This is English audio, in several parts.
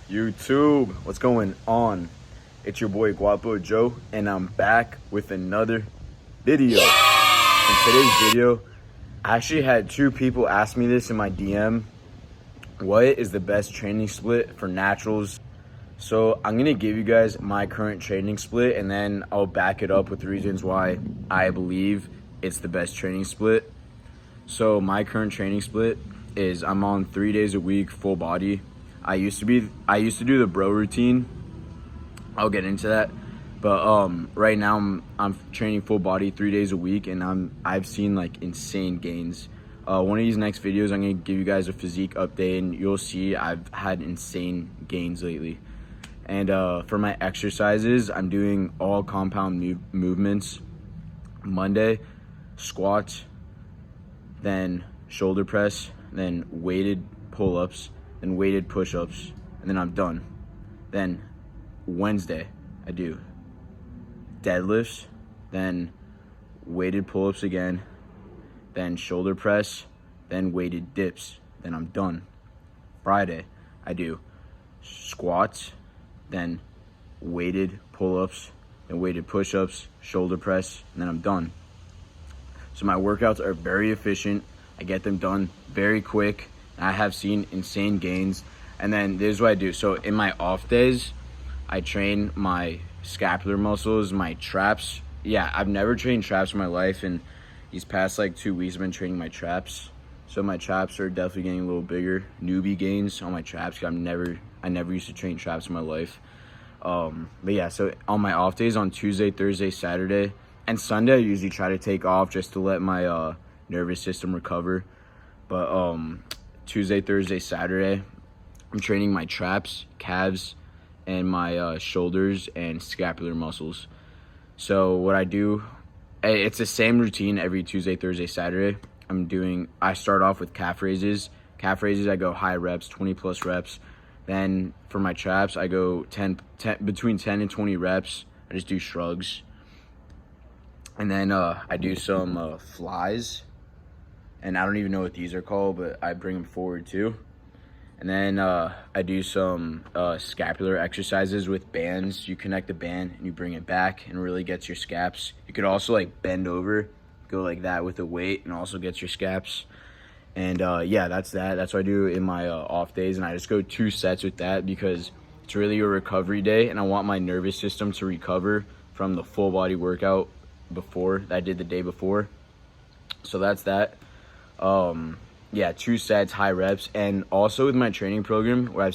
YouTube, what's going on? It's your boy Guapo Joe, and I'm back with another video. In today's video, I actually had two people ask me this in my DM. What is the best training split for naturals? So I'm gonna give you guys my current training split, and then I'll back it up with reasons why I believe it's the best training split. So my current training split is I'm on 3 days a week, full body. I used to do the bro routine. I'll get into that. But right now I'm training full body 3 days a week, and I've seen like insane gains. One of these next videos, I'm gonna give you guys a physique update, and you'll see I've had insane gains lately. And for my exercises, I'm doing all compound movements. Monday, squats, then shoulder press, then weighted pull-ups, then weighted push-ups, and then I'm done. Then Wednesday, I do deadlifts, then weighted pull-ups again, then shoulder press, then weighted dips, then I'm done. Friday, I do squats, then weighted pull-ups, then weighted push-ups, shoulder press, and then I'm done. So my workouts are very efficient. I get them done very quick. I have seen insane gains. And then this is what I do. So in my off days, I train my scapular muscles, my traps. Yeah, I've never trained traps in my life, and these past like 2 weeks I've been training my traps. So my traps are definitely getting a little bigger. Newbie gains on my traps. I never used to train traps in my life. But yeah, so on my off days, on Tuesday, Thursday, Saturday, and Sunday, I usually try to take off just to let my nervous system recover. But Tuesday, Thursday, Saturday, I'm training my traps, calves, and my shoulders and scapular muscles. So what I do, it's the same routine every Tuesday, Thursday, Saturday. I start off with calf raises. Calf raises, I go high reps, 20 plus reps. Then for my traps, I go between 10 and 20 reps. I just do shrugs. And then I do some flies. And I don't even know what these are called, but I bring them forward too. And then I do some scapular exercises with bands. You connect the band and you bring it back and really gets your scaps. You could also like bend over, go like that with a weight, and also gets your scaps. And yeah, that's that. That's what I do in my off days, and I just go 2 sets with that because it's really a recovery day, and I want my nervous system to recover from the full body workout that I did the day before. So that's that. Yeah, 2 sets, high reps. And also with my training program, where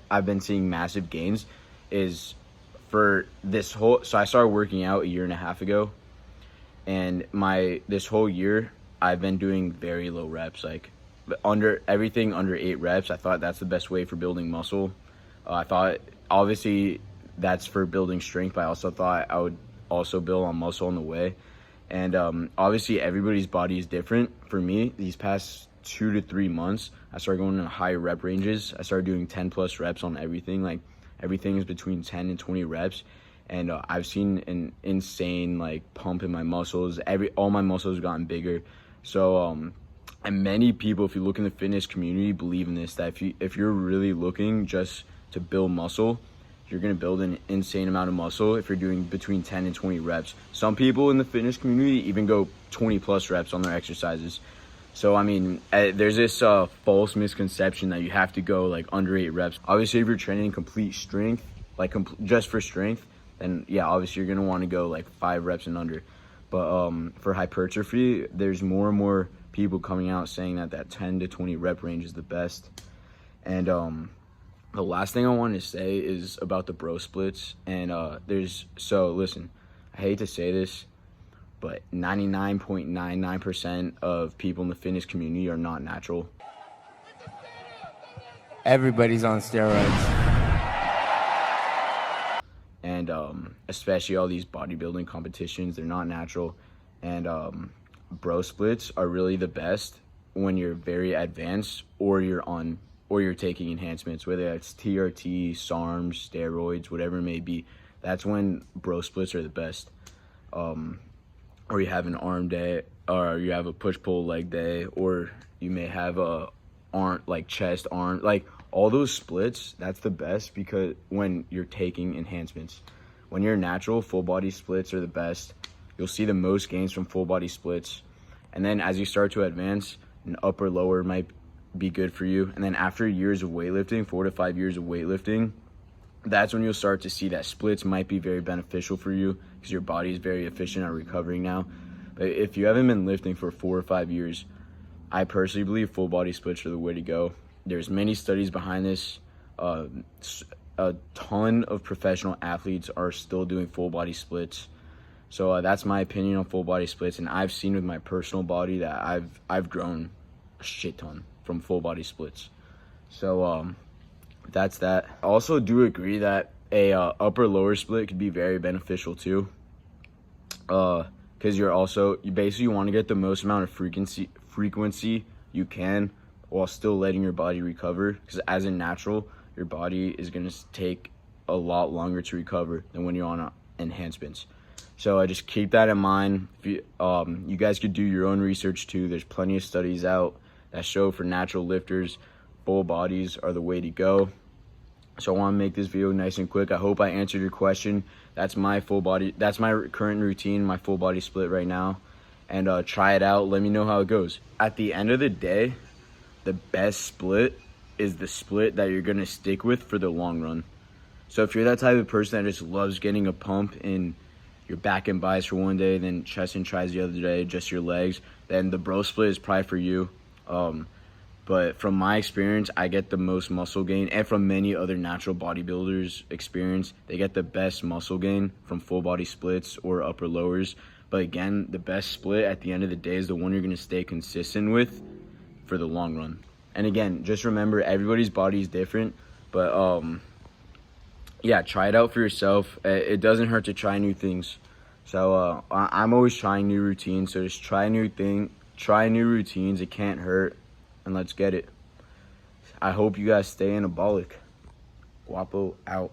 I've been seeing massive gains is for this whole, so I started working out a year and a half ago, and this whole year I've been doing very low reps, like under 8 reps. I thought that's the best way for building muscle. I thought obviously that's for building strength, but I also thought I would also build on muscle on the way. And obviously everybody's body is different. For me, these past 2 to 3 months, I started going in higher rep ranges. I started doing 10 plus reps on everything. Like everything is between 10 and 20 reps. And I've seen an insane like pump in my muscles. All my muscles have gotten bigger. So and many people, if you look in the fitness community, believe in this, that if you're really looking just to build muscle, you're going to build an insane amount of muscle if you're doing between 10 and 20 reps. Some people in the fitness community even go 20 plus reps on their exercises. So, I mean, there's this false misconception that you have to go like under 8 reps. Obviously, if you're training complete strength, like just for strength, then yeah, obviously you're going to want to go like 5 reps and under. But for hypertrophy, there's more and more people coming out saying that 10 to 20 rep range is the best. And the last thing I want to say is about the bro splits. And listen, I hate to say this, but 99.99% of people in the fitness community are not natural. Everybody's on steroids. And especially all these bodybuilding competitions, they're not natural. And bro splits are really the best when you're very advanced or you're taking enhancements, whether that's TRT, SARMs, steroids, whatever it may be. That's when bro splits are the best. Or you have an arm day, or you have a push-pull leg day, or you may have a arm, like chest, arm, like all those splits, that's the best because when you're taking enhancements. When you're natural, full body splits are the best. You'll see the most gains from full body splits. And then as you start to advance, an upper lower might be good for you. And then after years of weightlifting, 4 to 5 years of weightlifting, that's when you'll start to see that splits might be very beneficial for you because your body is very efficient at recovering now. But if you haven't been lifting for 4 or 5 years, I personally believe full body splits are the way to go. There's many studies behind this. A ton of professional athletes are still doing full body splits. So that's my opinion on full body splits, and I've seen with my personal body that I've grown a shit ton from full body splits. So that's that. I also do agree that a upper lower split could be very beneficial too. Because you basically want to get the most amount of frequency you can while still letting your body recover. Because as a natural, your body is going to take a lot longer to recover than when you're on enhancements. So I just keep that in mind. If you guys could do your own research too. There's plenty of studies out that show for natural lifters, full bodies are the way to go. So I want to make this video nice and quick. I hope I answered your question. That's my current routine, my full body split right now. And try it out. Let me know how it goes. At the end of the day, the best split is the split that you're going to stick with for the long run. So if you're that type of person that just loves getting a pump in your back and bis for one day, then chest and tris the other day, just your legs, then the bro split is probably for you. But from my experience, I get the most muscle gain, and from many other natural bodybuilders' experience, they get the best muscle gain from full body splits or upper lowers. But again, the best split at the end of the day is the one you're going to stay consistent with for the long run. And again, just remember, everybody's body is different, but yeah, try it out for yourself. It doesn't hurt to try new things. So I'm always trying new routines, so just try new routines. It can't hurt, and let's get it. I hope you guys stay anabolic. Guapo out.